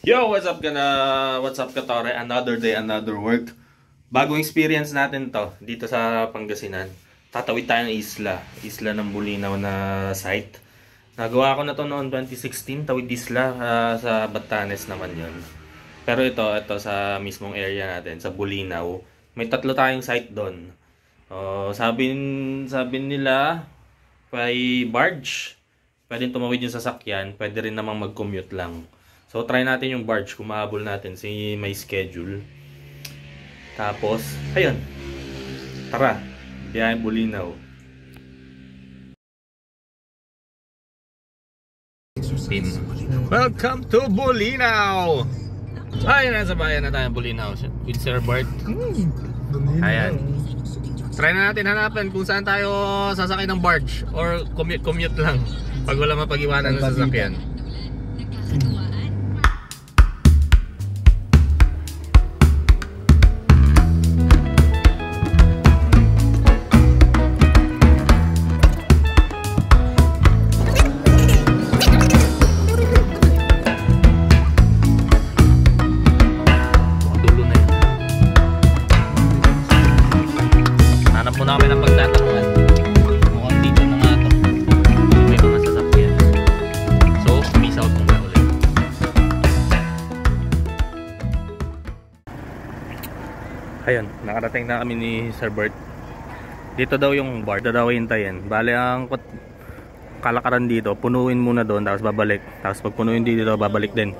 Yo, what's up What's up Katore? Another day, another work. Bagong experience natin to dito sa Pangasinan. Tatawid tayo ng isla ng Bulinaw na site. Nagawa ko na to noon 2016, tawid isla sa Batanes naman 'yon. Pero ito sa mismong area natin, sa Bulinaw. May tatlo tayong site doon. Sabi nila may barge. Pwedeng tumawid yung sasakyan, pwede rin namang mag-commute lang. So, try natin yung barge kung mahabol natin si may schedule. Tapos, ayun. Tara, biyahe Bulinaw. Welcome to Bulinaw! Ay, nasa bayan na tayo Bulinaw with Sir Bart. Ayan. Try na natin hanapin kung saan tayo sasakay ng barge or commute lang pag wala mapag-iwanan ng sasakyan. Ayun, nakarating na kami ni Sir Bert. Dito daw yung bar, dito daw hintayin. Bale ang kalakaran dito, punuin muna doon tapos babalik. Tapos pag punuin dito, babalik din.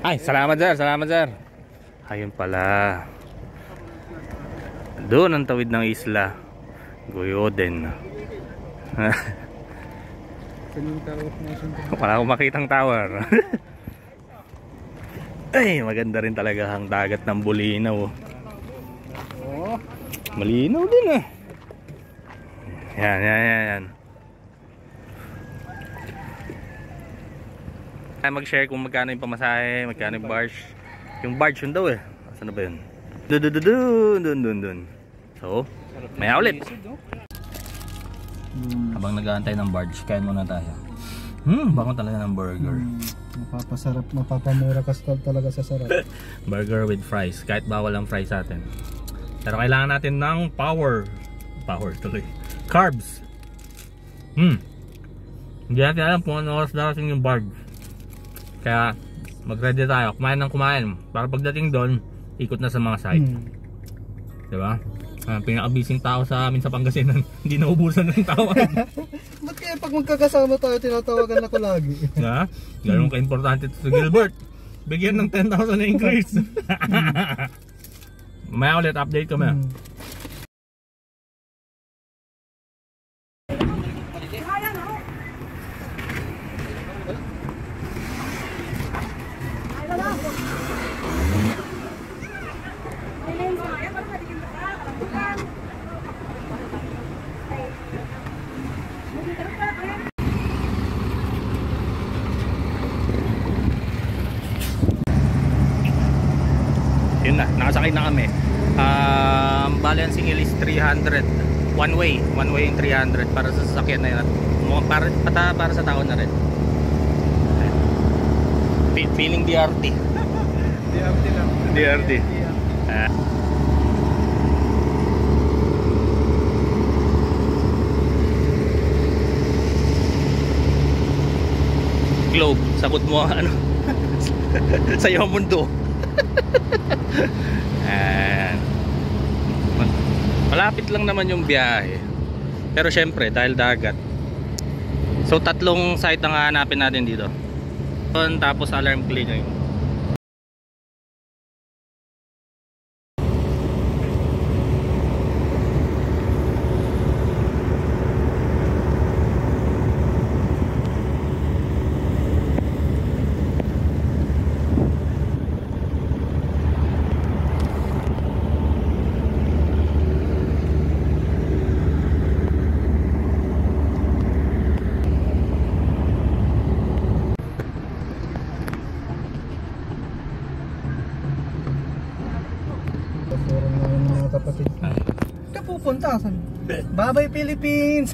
Ay, salamat sir, salamat sir. Ayun pala. Doon ang tawid ng isla. Goyoden. Wala akong makitang tower. Ay, maganda rin talaga ang dagat ng Bulinaw. Malinaw din ah. Yan. Ay, mag-share kung magkano yung pamasahe, magkano yung barge. Yung barge yun daw eh. Saan na ba yun? Dun. So, maya ulit. Habang nag-aantay ng barge, kain muna tayo. Bango talaga ng burger. Mapapasarap, mapapamura ka talaga sa sarap. Burger with fries, kahit bawal ang fries sa atin. Pero kailangan natin ng power tuloy. Carbs. Hindi natin alam kung ano oras darating yung barge. Kaya mag-ready tayo, kumain ng kumain. Para pagdating doon, ikot na sa mga site. Diba? Pinaka-busy tao sa amin sa Pangasinan. Hindi naubusan ng tawag. Ba't kaya pag magkakasama tayo, tinatawagan ako lagi? Diba? Ganun ka-importante ito sa Gilbert. Bigyan ng 10,000 na increase. Mamaya ulit, update ko maya. Yun na, nakasakay na kami. Bale ang singil is 300 one way yung 300 para sa sasakyan na yun. Para sa tao na rin. Feeling DRT. DRT lang. DRT. Globe, sagot mo ano? Sayo ang mundo. Malapit lang naman yung biyahe. Pero syempre dahil dagat. So tatlong site ang hahanapin natin dito. Tapos alarm cleaning. kapatid. Ka pupunta saan? Babay Philippines.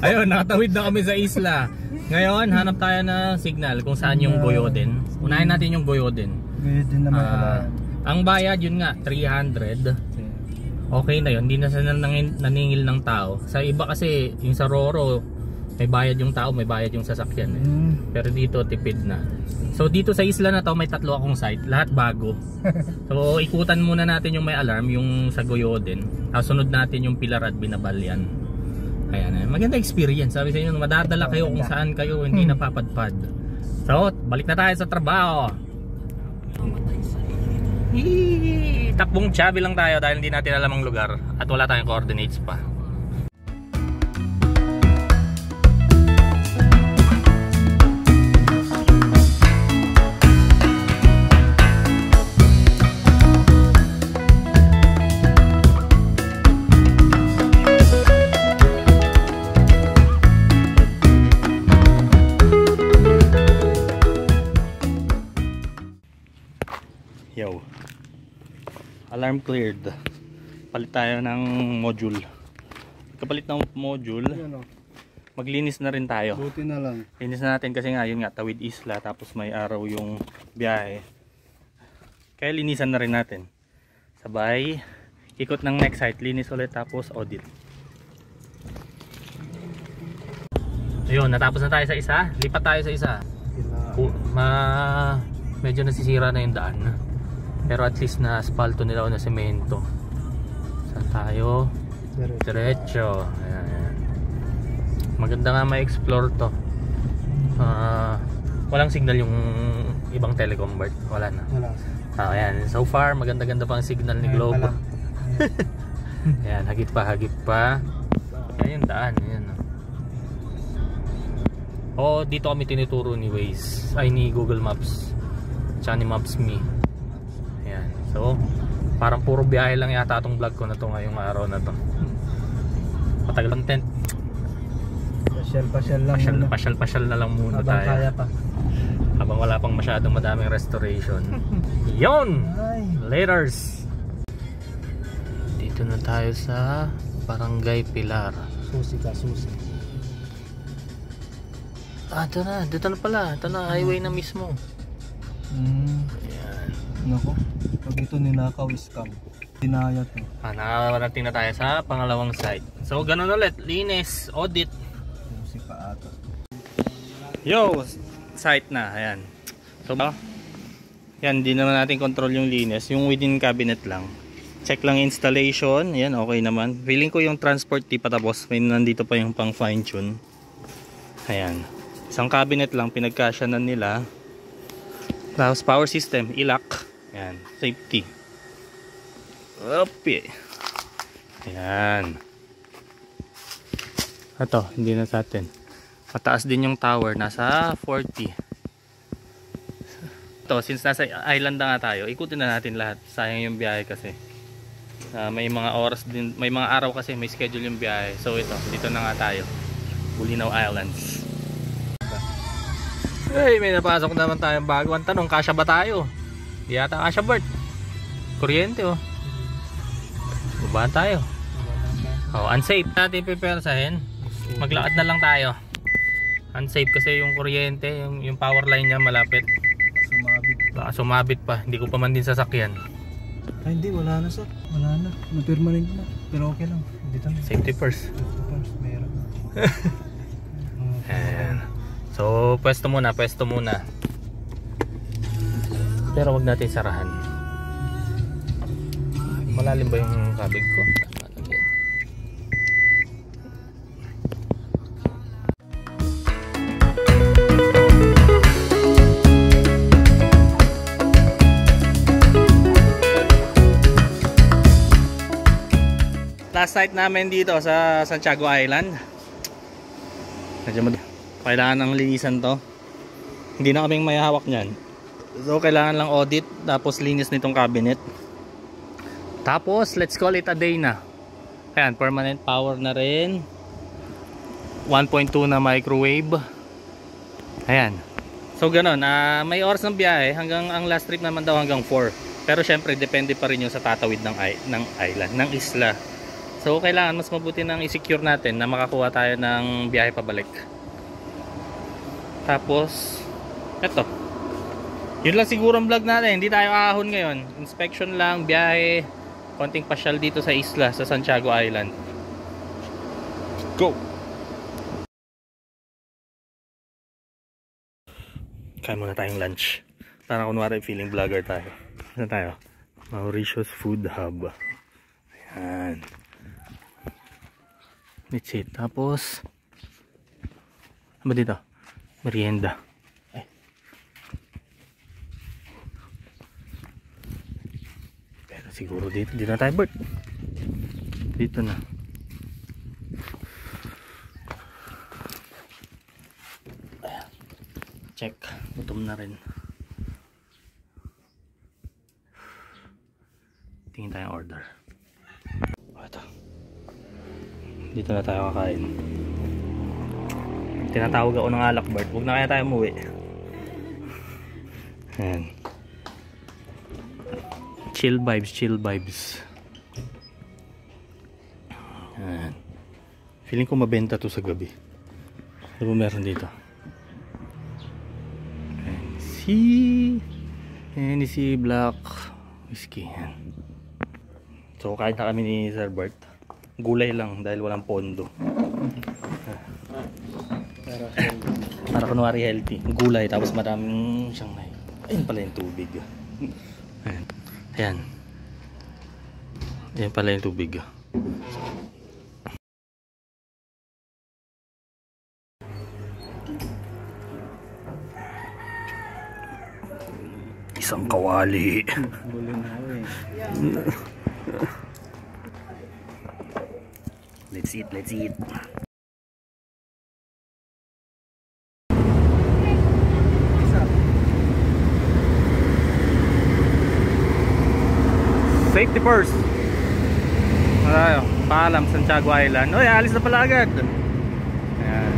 Ayun, nakatawid na kami sa isla. Ngayon, hanap tayo ng signal kung saan yung Goyoden. Unahin natin yung Goyoden. Goyoden naman pala. Ang bayad yun nga, 300. Okay na yun, hindi na sila naningil ng tao. Sa iba kasi, yung sa Roro, may bayad yung tao, may bayad yung sasakyan. Pero dito, tipid na. So dito sa isla na to, may 3 akong site, lahat bago. So ikutan muna natin yung may alarm, yung sa Goyoden. Sunod natin yung Pilar at Binabalyan. Ayan, maganda experience. Sabi sa inyo, madadala kayo kung saan kayo hindi napapadpad. So, balik na tayo sa trabaho. Takbong Chabi lang tayo dahil hindi natin alam ang lugar at wala tayong coordinates pa. Yo, alarm cleared. Palit tayo ng module. Kapalit ng module, maglinis na rin tayo. Buti na lang. Linis na natin kasi nga, yun nga, tawid isla tapos may araw yung biyahe. Kaya linisan na rin natin. Sabay, ikot ng next site, linis ulit tapos audit. Ayun, natapos na tayo sa isa. Lipat tayo sa isa. Medyo nasisira na yung daan. Pero at least na asfalto nila o na semento. Saan tayo? Diretso. Ayan, ayan. Maganda nga ma-explore to. Walang signal yung ibang telecom bird. Wala na. Wala. Ayan. So far, maganda-ganda pa ang signal ni Globe. Ayan, hagip pa. Ayan yung daan. Ayan. Dito kami tinuturo ni Waze. Ay, ni Google Maps. Tsaka ni Maps.me. Ayan. So, parang puro biyahe lang yata itong vlog ko na to ngayong araw na to. Matagal content. Pasyal na lang muna habang tayo. Kaya pa. Habang wala pang masyadong madaming restoration. Yon! Laters! Dito na tayo sa Barangay Pilar. Susi. Dito na pala. Ito na, highway na mismo. Ayan. Nako, pag ito ninakaw scam. Dinaya to. Nakarating na tayo sa pangalawang site. So ganun ulit, linis, audit. Susi pa ata. Yo, site na, ayan. So yan, di naman natin control yung linis, yung within cabinet lang. Check lang installation, yan okay naman. Feeling ko yung transport di pa tapos, may nandito pa yung pang fine tune. Ayan. Isang cabinet lang pinagkasyanan nila. Tapos power system, ilock. Ayan, safety. Opi. Ayan. Ito, hindi na sa atin. Mataas din yung tower, nasa 40. Ito, since nasa island na nga tayo, ikutin na natin lahat. Sayang yung biyahe kasi. May mga oras din, may mga araw kasi may schedule yung biyahe. So ito, dito na nga tayo. Bulinaw Islands. Hey, may napasok naman tayong bago. Ang tanong, kasya ba tayo? Di yata kasya, Bert. Kuryente, oh. Bubaan tayo. Unsafe. Natin pipersahin. Maglakad na lang tayo. Unsafe kasi yung kuryente, yung power line niya malapit. Baka sumabit pa. Hindi ko pa man din sasakyan. Ay hindi, wala na sir. Wala na. Napirmanin ko na. Pero okay lang. Dito na. Safety first. Safety first. Meron. Ayan. So, pwesto muna. Pero wag natin sarahan. Malalim ba yung kabig ko? Last night namin dito sa Santiago Island. Kailangan ng linisan to. Hindi na kaming may hawak niyan. So kailangan lang audit, tapos linis nitong cabinet. Tapos let's call it a day na. Ayan, permanent power na rin. 1.2 na microwave. Ayan. So ganun, may oras ng biyahe hanggang ang last trip naman daw hanggang 4. Pero syempre depende pa rin yung sa tatawid ng island, ng isla. So kailangan mas mabuti nang i-secure natin na makakuha tayo ng biyahe pabalik. Tapos eto, yun lang siguro ang vlog natin. Hindi tayo ahon ngayon. Inspection lang, biyahe, konting pasyal dito sa isla, sa Santiago Island. Go! Kain muna tayong lunch. Para kunwari feeling vlogger tayo. Ano tayo? Mauritius Food Hub. Ayan. That's it. Tapos ano ba dito? Merienda. Ay. Pero siguro dito na tayo, Bert. Dito na. Ayan. Check. Gutom na rin. Tingin tayong order. Ito. Dito na tayo kakain. Tinatawag ako ng alak, Bert. Huwag na kaya tayo umuwi. Ayan. Chill vibes, chill vibes. Ayan. Feeling ko mabenta to sa gabi. Ano meron dito? Hennessy Black Whiskey. Ayan. So kain na kami ni Sir Bert. Gulay lang dahil walang pondo. Para kunwari healthy. Gulay tapos maraming siyang ayun pala yung tubig. Ayan. Ayan. Ayan pala yung tubig. Isang kawali. Buli na ako eh. Let's eat, let's eat. Safety first. Tayo, paalam Santiago Island. Oy, alis na pala agad. Ayan.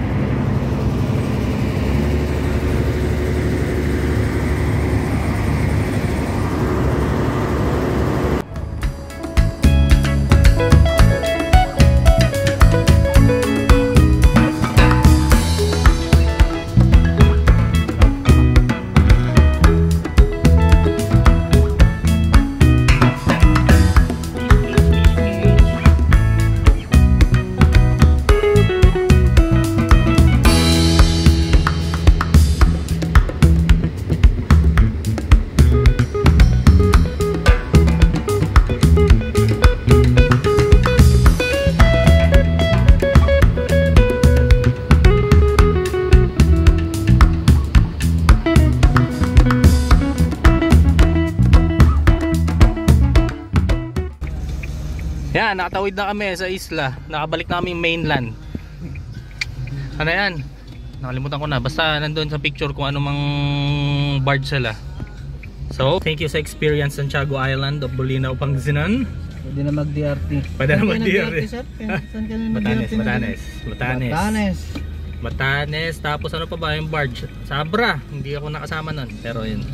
Yan, nakatawid na kami sa isla. Nakabalik na kami mainland. Ano yan? Nakalimutan ko na. Basta nandun sa picture kung ano mang barge sila. So, thank you sa experience Santiago Island of Bulinaw, Pangasinan. Pwede na mag-DRT. Pwede na mag-DRT. Saan ka na Batanes. Batanes. Tapos ano pa ba yung barge? Sabra. Hindi ako nakasama nun. Pero yun.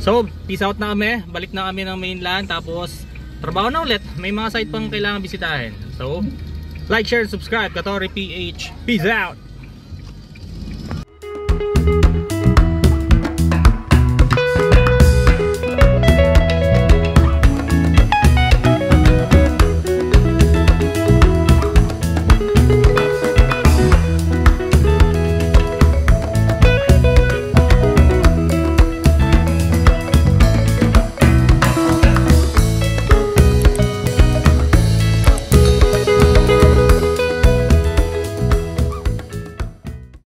So, peace out na kami. Balik na kami ng mainland. Tapos, trabaho na ulit. May mga site pang kailangan bisitahin. So, like, share, subscribe. Katori PH. Peace out!